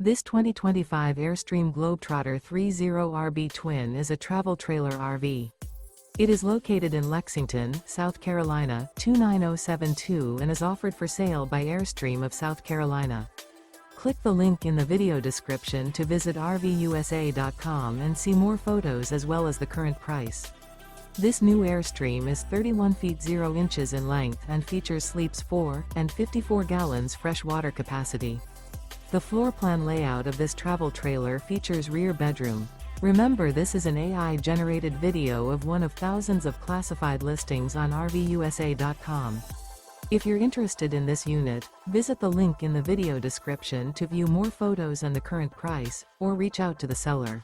This 2025 Airstream Globetrotter 30RB Twin is a travel trailer RV. It is located in Lexington, South Carolina, 29072 and is offered for sale by Airstream of South Carolina. Click the link in the video description to visit RVUSA.com and see more photos as well as the current price. This new Airstream is 31 feet 0 inches in length and features sleeps 4 and 54 gallons fresh water capacity. The floor plan layout of this travel trailer features rear bedroom. Remember, this is an AI-generated video of one of thousands of classified listings on RVUSA.com. If you're interested in this unit, visit the link in the video description to view more photos and the current price, or reach out to the seller.